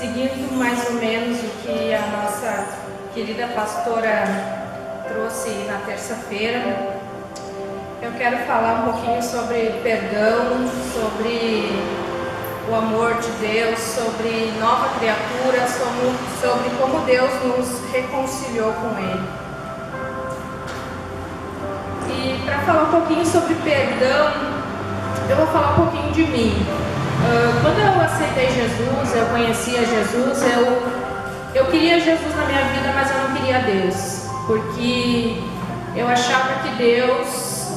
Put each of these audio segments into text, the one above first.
seguindo mais ou menos o que a nossa querida pastora trouxe na terça-feira, eu quero falar um pouquinho sobre perdão, sobre o amor de Deus, sobre nova criatura, sobre como Deus nos reconciliou com Ele. E para falar um pouquinho sobre perdão, eu vou falar um pouquinho de mim. Quando eu aceitei Jesus, eu conhecia Jesus, eu queria Jesus na minha vida, mas eu não queria Deus, porque eu achava que Deus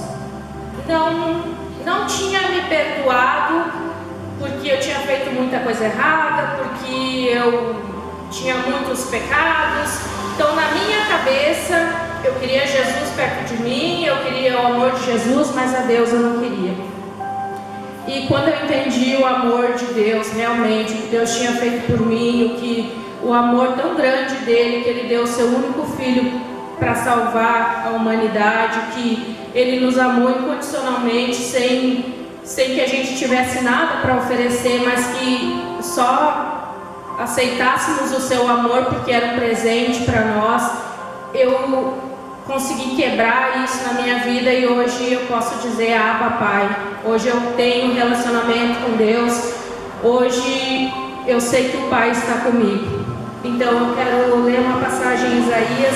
não tinha me perdoado, porque eu tinha feito muita coisa errada, porque eu tinha muitos pecados. Então, na minha cabeça, eu queria Jesus perto de mim, eu queria o amor de Jesus, mas a Deus eu não queria. E quando eu entendi o amor de Deus, realmente, o que Deus tinha feito por mim, o amor tão grande dele, que ele deu o seu único filho para salvar a humanidade, que ele nos amou incondicionalmente, sem que a gente tivesse nada para oferecer, mas que só aceitássemos o seu amor porque era um presente para nós. Eu consegui quebrar isso na minha vida e hoje eu posso dizer: Abba, Pai. Hoje eu tenho um relacionamento com Deus. Hoje eu sei que o Pai está comigo. Então eu quero ler uma passagem em Isaías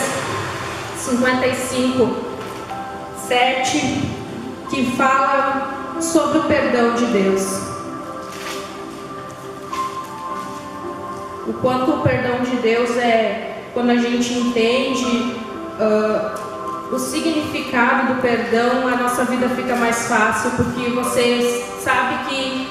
55, 7, que fala sobre o perdão de Deus. O quanto o perdão de Deus quando a gente entende o significado do perdão, a nossa vida fica mais fácil, porque você sabe que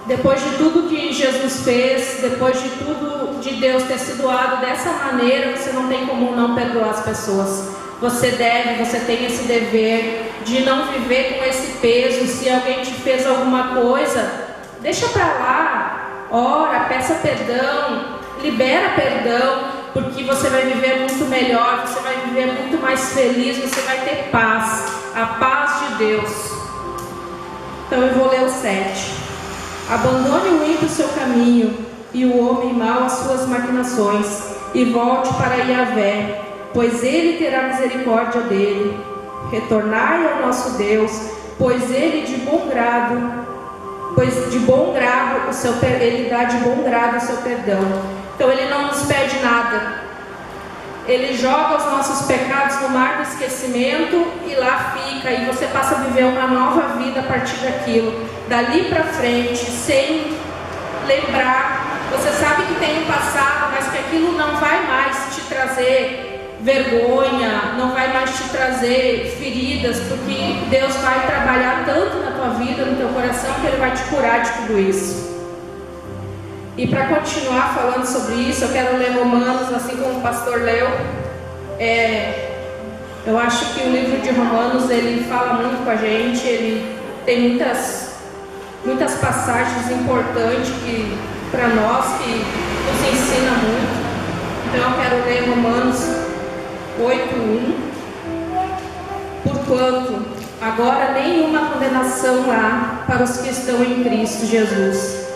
depois de tudo que Jesus fez, depois de tudo de Deus ter se doado dessa maneira, você não tem como não perdoar as pessoas. Você tem esse dever de não viver com esse peso. Se alguém te fez alguma coisa, deixa pra lá, ora, peça perdão, libera perdão, porque você vai viver muito melhor, você vai viver muito mais feliz, você vai ter paz, a paz de Deus. Então eu vou ler o 7. Abandone o ímpio seu caminho, e o homem mau as suas maquinações, e volte para Yahvé, pois ele terá misericórdia dele. Retornai ao nosso Deus, pois ele de bom grado ele dá de bom grado o seu perdão. Então ele não nos pede nada. Ele joga os nossos pecados no mar do esquecimento e lá fica. E você passa a viver uma nova vida a partir daquilo. Dali para frente, sem lembrar. Você sabe que tem um passado, mas que aquilo não vai mais te trazer vergonha, não vai mais te trazer feridas, porque Deus vai trabalhar tanto na tua vida, no teu coração, que Ele vai te curar de tudo isso. E para continuar falando sobre isso, eu quero ler Romanos, assim como o pastor leu. Eu acho que o livro de Romanos, ele fala muito com a gente, ele tem muitas passagens importantes para nós, que nos ensina muito. Então eu quero ler Romanos 8:1. Porquanto agora nenhuma condenação há para os que estão em Cristo Jesus.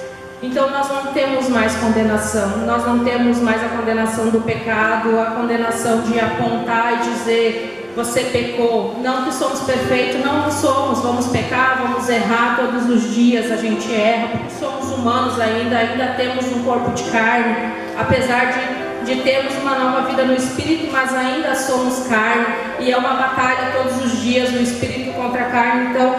Então nós não temos mais condenação, nós não temos mais a condenação do pecado, a condenação de apontar e dizer: você pecou. Não que somos perfeitos, não somos, vamos pecar, vamos errar todos os dias, a gente erra, porque somos humanos ainda temos um corpo de carne, apesar de termos uma nova vida no Espírito, mas ainda somos carne, e é uma batalha todos os dias no Espírito contra a carne. Então,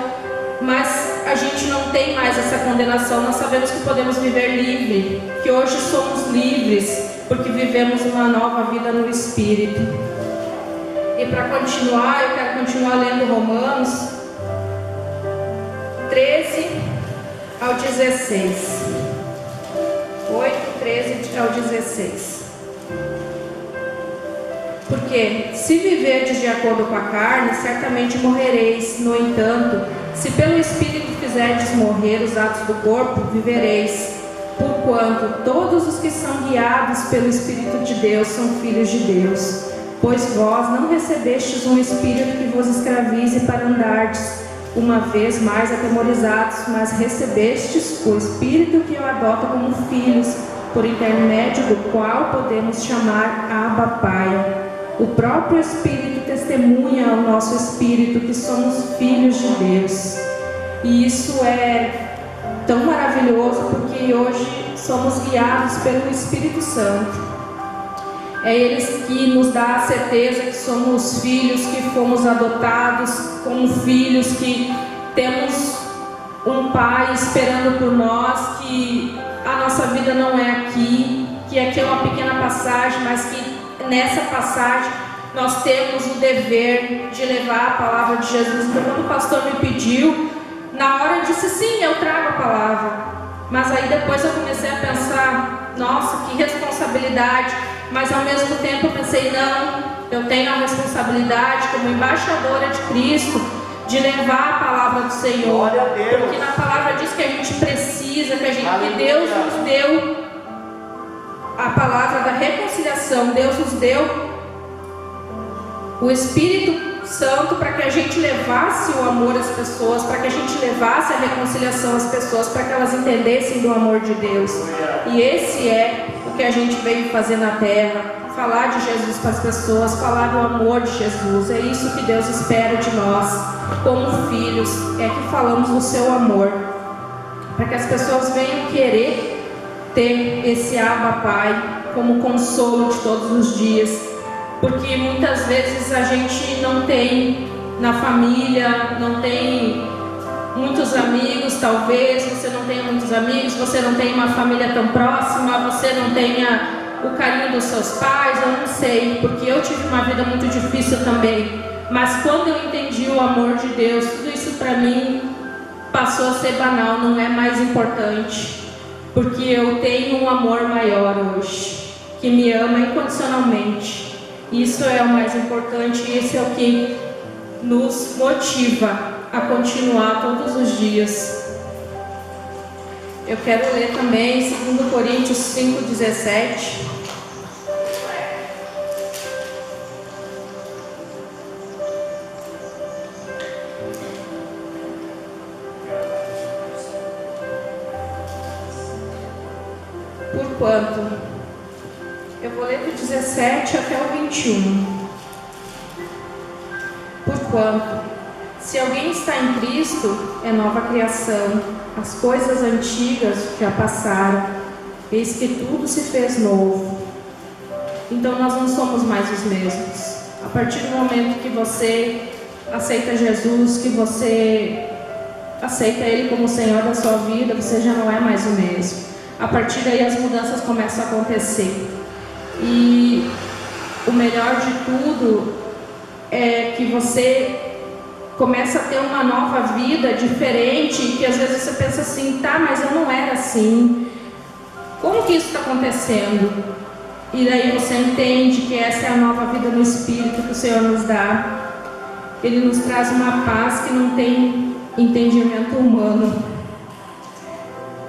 mas a gente não tem mais essa condenação. Nós sabemos que podemos viver livre, que hoje somos livres, porque vivemos uma nova vida no Espírito. E para continuar, eu quero continuar lendo Romanos 13 ao 16. 8, 13 ao 16. Porque se viverdes de acordo com a carne, certamente morrereis. No entanto, se pelo Espírito fizerdes morrer os atos do corpo, vivereis. Porquanto todos os que são guiados pelo Espírito de Deus são filhos de Deus. Pois vós não recebestes um espírito que vos escravize para andardes uma vez mais atemorizados, mas recebestes o Espírito que o adota como filhos, por intermédio do qual podemos chamar Abba Pai. O próprio Espírito testemunha ao nosso espírito que somos filhos de Deus. E isso é tão maravilhoso porque hoje somos guiados pelo Espírito Santo. É Ele que nos dá a certeza que somos filhos, que fomos adotados como filhos, que temos um Pai esperando por nós, que a nossa vida não é aqui, que aqui é uma pequena passagem, mas que nessa passagem nós temos o dever de levar a palavra de Jesus. Então, quando o pastor me pediu, na hora eu disse sim, eu trago a palavra. Mas aí depois eu comecei a pensar, nossa, que responsabilidade. Mas ao mesmo tempo eu pensei, não, eu tenho a responsabilidade como embaixadora de Cristo de levar a palavra do Senhor. Porque na palavra diz que a gente precisa, que Deus nos deu a palavra da reconciliação. Deus nos deu o Espírito Santo para que a gente levasse o amor às pessoas, para que a gente levasse a reconciliação às pessoas, para que elas entendessem do amor de Deus. E esse é o que a gente veio fazer na terra, falar de Jesus para as pessoas, falar do amor de Jesus. É isso que Deus espera de nós, como filhos, é que falamos do seu amor, para que as pessoas venham querer ter esse Abba Pai como consolo de todos os dias. Porque muitas vezes a gente não tem na família, não tem muitos amigos, talvez você não tenha muitos amigos, você não tem uma família tão próxima, você não tenha o carinho dos seus pais, eu não sei, porque eu tive uma vida muito difícil também. Mas quando eu entendi o amor de Deus, tudo isso para mim passou a ser banal, não é mais importante, porque eu tenho um amor maior hoje, que me ama incondicionalmente. Isso é o mais importante, isso é o que nos motiva a continuar todos os dias. Eu quero ler também 2 Coríntios 5:17. Porquanto, eu vou ler do 17 até o 21. Porquanto, se alguém está em Cristo, é nova criação. As coisas antigas já passaram, eis que tudo se fez novo. Então nós não somos mais os mesmos. A partir do momento que você aceita Jesus, que você aceita Ele como Senhor da sua vida, você já não é mais o mesmo. A partir daí as mudanças começam a acontecer. E o melhor de tudo é que você começa a ter uma nova vida diferente, que às vezes você pensa assim, tá, mas eu não era assim. Como que isso está acontecendo? E daí você entende que essa é a nova vida no Espírito que o Senhor nos dá. Ele nos traz uma paz que não tem entendimento humano.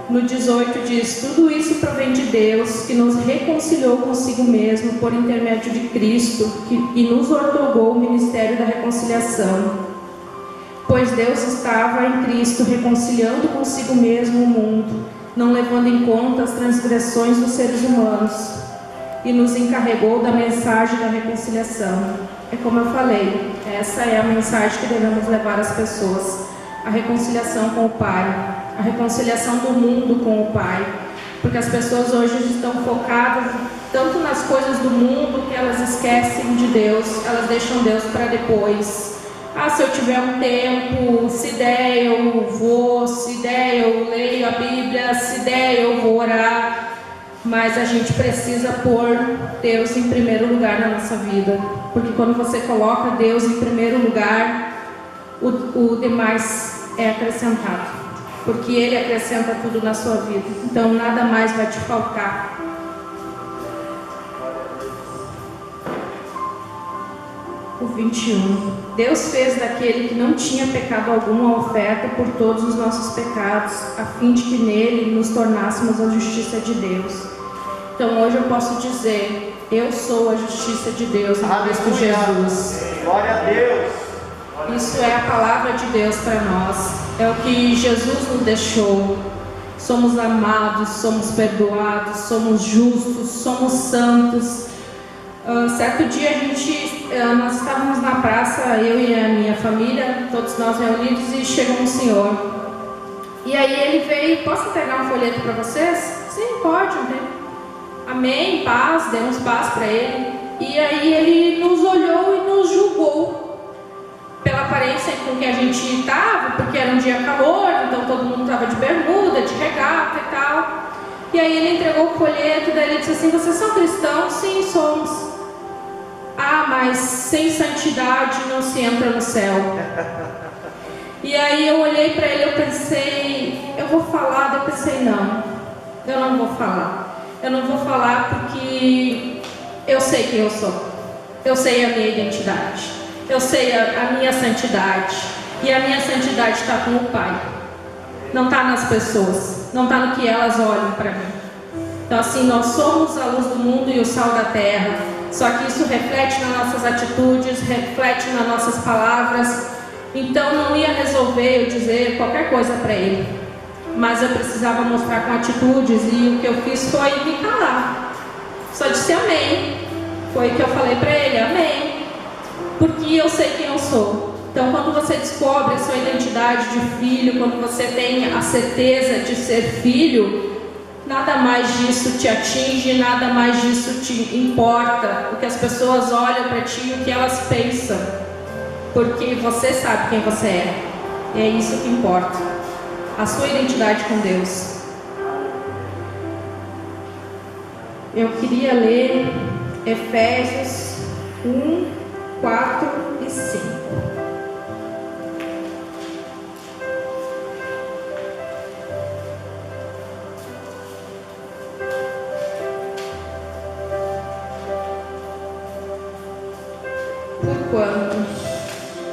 No 18 diz, tudo isso provém de Deus, que nos reconciliou consigo mesmo por intermédio de Cristo e nos outorgou o ministério da reconciliação. Pois Deus estava em Cristo reconciliando consigo mesmo o mundo, não levando em conta as transgressões dos seres humanos, e nos encarregou da mensagem da reconciliação. É como eu falei, essa é a mensagem que devemos levar às pessoas, a reconciliação com o Pai. A reconciliação do mundo com o Pai, porque as pessoas hoje estão focadas tanto nas coisas do mundo que elas esquecem de Deus, elas deixam Deus para depois. Ah, se eu tiver um tempo, se der eu vou, se der eu leio a Bíblia, se der eu vou orar. Mas a gente precisa pôr Deus em primeiro lugar na nossa vida, porque quando você coloca Deus em primeiro lugar, o demais é acrescentado. Porque Ele acrescenta tudo na sua vida. Então nada mais vai te faltar. O 21. Deus fez daquele que não tinha pecado algum a oferta por todos os nossos pecados, a fim de que nele nos tornássemos a justiça de Deus. Então hoje eu posso dizer, eu sou a justiça de Deus em Cristo Jesus. Glória a Deus. Isso é a palavra de Deus para nós. É o que Jesus nos deixou. somos amados, somos perdoados, somos justos, somos santos. Certo dia nós estávamos na praça, eu e a minha família, todos nós reunidos, e chegou um senhor. E aí ele veio: posso entregar um folheto para vocês? Sim, pode, né? Amém, paz, demos paz para ele. E aí ele nos olhou e nos julgou pela aparência com que a gente estava, porque era um dia calor, então todo mundo estava de bermuda, de regata e tal. E aí ele entregou o folheto, daí ele disse assim: vocês são cristãos? Sim, somos. Ah, mas sem santidade não se entra no céu. E aí eu olhei para ele, eu pensei, eu vou falar, daí eu pensei, não, eu não vou falar. Eu não vou falar porque eu sei quem eu sou. Eu sei a minha identidade. Eu sei a minha santidade. E a minha santidade está com o Pai. Não está nas pessoas. Não está no que elas olham para mim. Então assim, nós somos a luz do mundo e o sal da terra. Só que isso reflete nas nossas atitudes, reflete nas nossas palavras. Então não ia resolver eu dizer qualquer coisa para ele, mas eu precisava mostrar com atitudes, e o que eu fiz foi me calar. Só disse amém. Foi o que eu falei para ele: amém, porque eu sei quem eu sou. Então quando você descobre a sua identidade de filho, quando você tem a certeza de ser filho, nada mais disso te atinge, nada mais disso te importa. O que as pessoas olham para ti, o que elas pensam, porque você sabe quem você é. E é isso que importa, a sua identidade com Deus. Eu queria ler Efésios 1, 4 e 5. Porquanto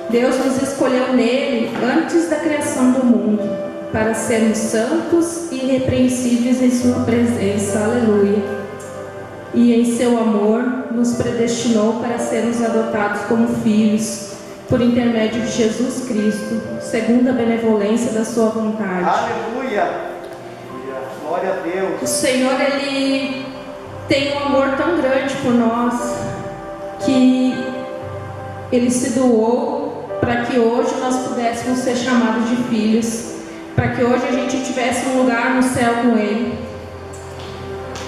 Deus nos escolheu nele antes da criação do mundo, para sermos santos e irrepreensíveis em sua presença. Aleluia. E em seu amor nos predestinou para sermos adotados como filhos, por intermédio de Jesus Cristo, segundo a benevolência da sua vontade. Aleluia. Glória a Deus. O Senhor, Ele tem um amor tão grande por nós, que Ele se doou para que hoje nós pudéssemos ser chamados de filhos, para que hoje a gente tivesse um lugar no céu com Ele,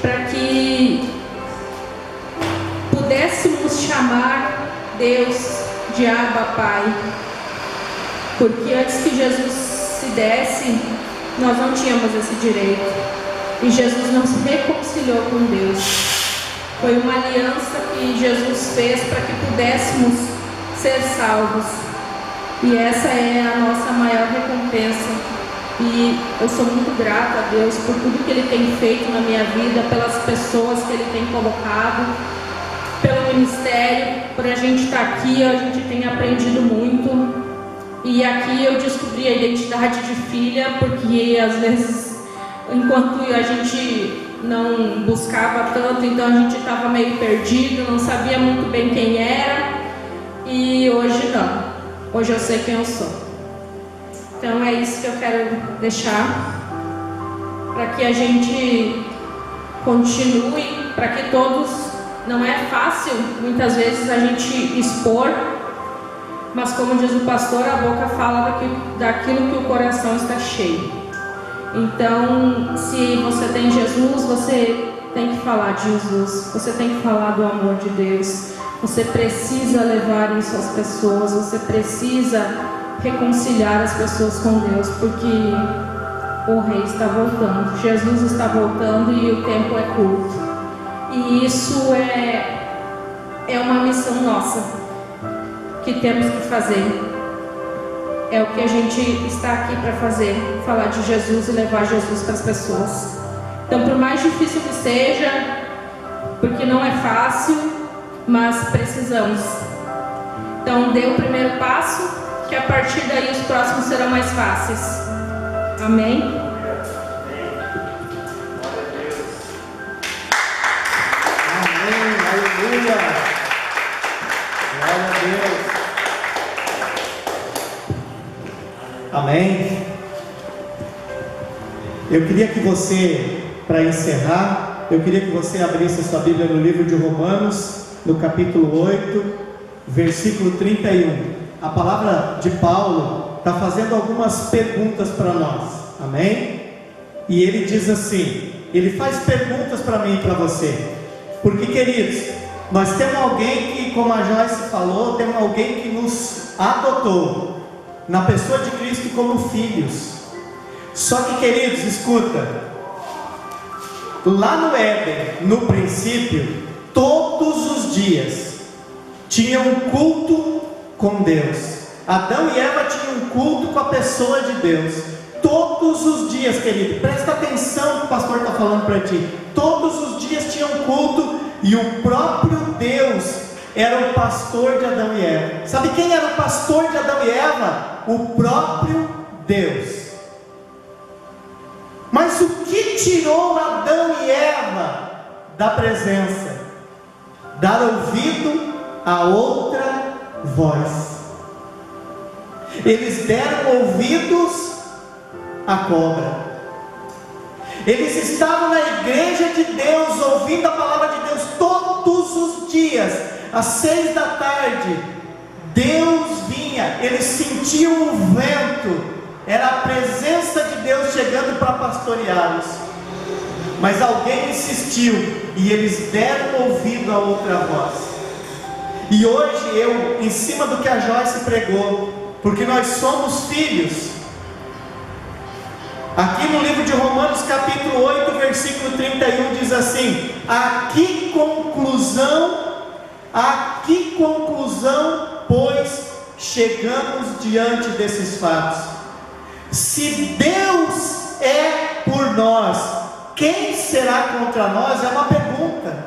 para que pudéssemos chamar Deus de Abba, Pai, porque antes que Jesus se desse, nós não tínhamos esse direito, e Jesus nos reconciliou com Deus. Foi uma aliança que Jesus fez para que pudéssemos ser salvos. E essa é a nossa maior recompensa. E eu sou muito grata a Deus por tudo que Ele tem feito na minha vida, pelas pessoas que Ele tem colocado, pelo ministério, por a gente estar aqui. A gente tem aprendido muito. E aqui eu descobri a identidade de filha, porque às vezes, enquanto a gente não buscava tanto, então a gente estava meio perdido, não sabia muito bem quem era. E hoje não. Hoje eu sei quem eu sou. Então é isso que eu quero deixar, para que a gente continue, para que todos, não é fácil muitas vezes a gente expor, mas como diz o pastor, a boca fala daquilo que o coração está cheio. Então, se você tem Jesus, você tem que falar de Jesus, você tem que falar do amor de Deus. Você precisa levar isso às pessoas, você precisa reconciliar as pessoas com Deus, porque o Rei está voltando, Jesus está voltando e o tempo é curto. E isso é uma missão nossa, que temos que fazer. É o que a gente está aqui para fazer, falar de Jesus e levar Jesus para as pessoas. Então, por mais difícil que seja, porque não é fácil, mas precisamos. Então dê o primeiro passo, que a partir daí os próximos serão mais fáceis. Amém? Amém, aleluia. Glória a Deus. Amém. Eu queria que você, para encerrar, eu queria que você abrisse a sua Bíblia no livro de Romanos, no capítulo 8, versículo 31. A palavra de Paulo está fazendo algumas perguntas para nós, amém? E ele diz assim, ele faz perguntas para mim e para você, porque, queridos, nós temos alguém que, como a Joyce falou, temos alguém que nos adotou, na pessoa de Cristo, como filhos. Só que, queridos, escuta, lá no Éden, no princípio, todos os dias, tinha um culto com Deus. Adão e Eva tinham um culto com a pessoa de Deus, todos os dias, querido, presta atenção no que o pastor está falando para ti, todos os dias tinham um culto, e o próprio Deus era o pastor de Adão e Eva. Sabe quem era o pastor de Adão e Eva? O próprio Deus. Mas o que tirou Adão e Eva da presença? Dar ouvido a outra voz. Eles deram ouvidos à cobra. Eles estavam na igreja de Deus, ouvindo a palavra de Deus todos os dias, às 6 da tarde. Deus vinha, eles sentiam o vento, era a presença de Deus chegando para pastoreá-los. Mas alguém insistiu, e eles deram ouvido a outra voz. E hoje eu, em cima do que a Joyce pregou, porque nós somos filhos, aqui no livro de Romanos capítulo 8, versículo 31 diz assim: a que conclusão, pois, chegamos diante desses fatos? Se Deus é por nós, quem será contra nós? É uma pergunta.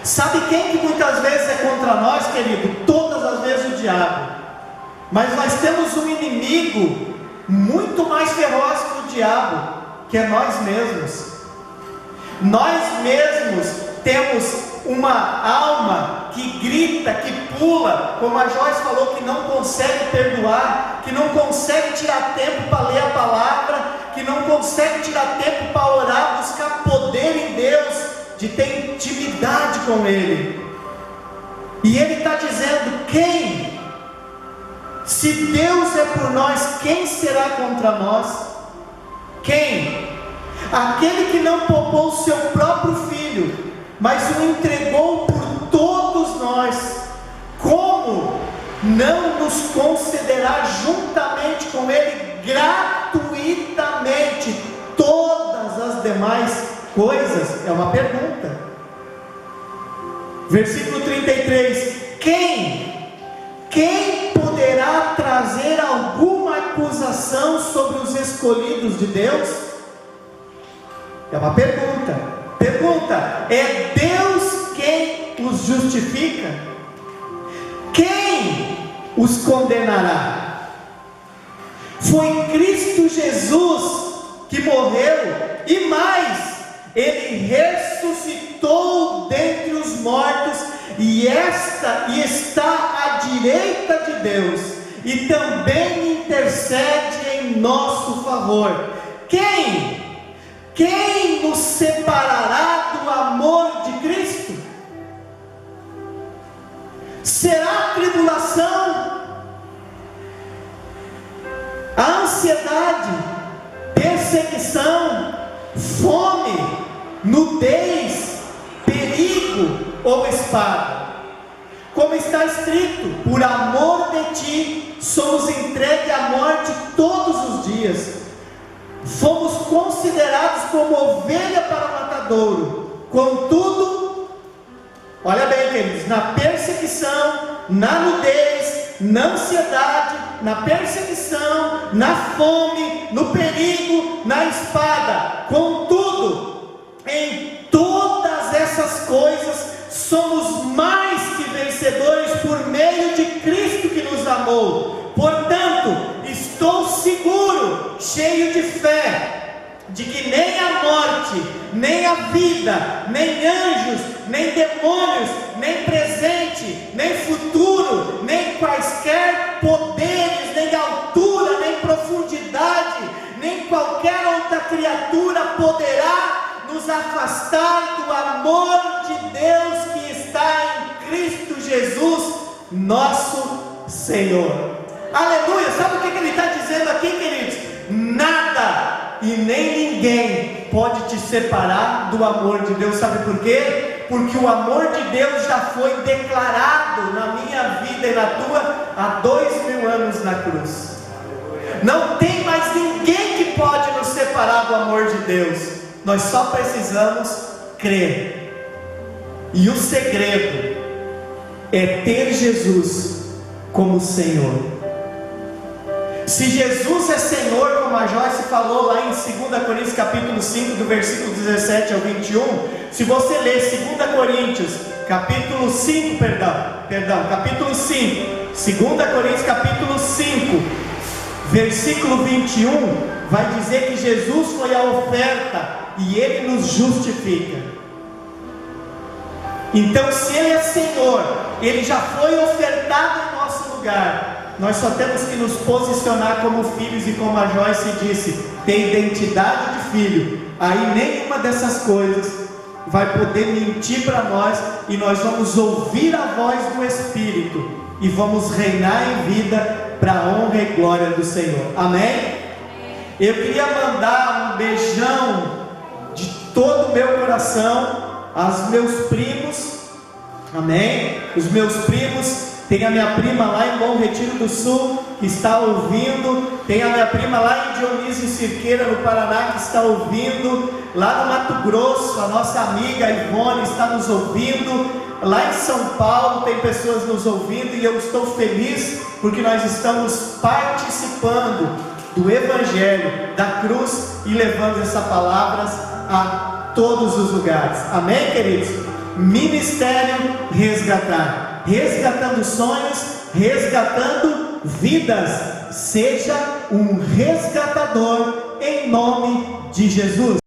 Sabe quem que muitas vezes é contra nós, querido? Todas as vezes o diabo. Mas nós temos um inimigo muito mais feroz que o diabo, que é nós mesmos. Nós mesmos temos uma alma que grita, que pula, como a Joyce falou, que não consegue perdoar, que não consegue tirar tempo para ler a palavra, que não consegue tirar tempo para orar, buscar poder em Deus, de ter intimidade com Ele. E Ele está dizendo: quem? Se Deus é por nós, quem será contra nós? Quem? Aquele que não poupou o seu próprio filho, mas o entregou por todos nós, como não nos concederá juntamente com Ele gratuitamente todas as demais coisas? É uma pergunta. Versículo 33: quem poderá trazer alguma acusação sobre os escolhidos de Deus? É uma pergunta. É Deus quem os justifica? Quem os condenará? Foi Cristo Jesus que morreu, e mais, Ele ressuscitou dentre os mortos, e está à direita de Deus, e também intercede em nosso favor. Quem nos separará do amor de Cristo? Será a tribulação, a ansiedade, perseguição, fome, nudez, perigo ou espada? Como está escrito: por amor de ti somos entregues à morte todos os dias, fomos considerados como ovelha para o matadouro. Contudo, olha bem, queridos, na perseguição, na nudez, na ansiedade, na perseguição, na fome, no perigo, na espada, contudo, em todas essas coisas somos mais que vencedores por meio de Cristo que nos amou. Portanto, estou seguro, cheio de fé, de que nem a morte, nem a vida, nem anjos, nem demônios, nem presente, nem futuro, nem quaisquer poderes, nem altura, nem profundidade, nem qualquer outra criatura poderá nos afastar do amor de Deus que está em Cristo Jesus, nosso Senhor. Aleluia! Sabe o que ele está dizendo aqui, queridos? Nada e nem ninguém pode te separar do amor de Deus. Sabe por quê? Porque o amor de Deus já foi declarado na minha vida e na tua há 2000 anos na cruz. Não tem mais ninguém que pode nos separar do amor de Deus. Nós só precisamos crer. E o segredo é ter Jesus como Senhor. Se Jesus é Senhor, como a Joyce falou lá em 2 Coríntios capítulo 5, do versículo 17 ao 21, se você ler 2 Coríntios capítulo 5, capítulo 5, 2 Coríntios capítulo 5, versículo 21, vai dizer que Jesus foi a oferta e Ele nos justifica. Então, se Ele é Senhor, Ele já foi ofertado em nosso lugar. Nós só temos que nos posicionar como filhos, e como a Joyce disse, ter identidade de filho. Aí nenhuma dessas coisas vai poder mentir para nós, e nós vamos ouvir a voz do Espírito e vamos reinar em vida para a honra e glória do Senhor. Amém? Eu queria mandar um beijão de todo o meu coração aos meus primos. Amém? Os meus primos. Tem a minha prima lá em Bom Retiro do Sul que está ouvindo. Tem a minha prima lá em Dionísio Cirqueira, no Paraná, que está ouvindo. Lá no Mato Grosso, a nossa amiga Ivone está nos ouvindo. Lá em São Paulo tem pessoas nos ouvindo, e eu estou feliz porque nós estamos participando do Evangelho da cruz e levando essa palavra a todos os lugares. Amém, queridos? Ministério Resgatar. Resgatando sonhos, resgatando vidas. Seja um resgatador em nome de Jesus.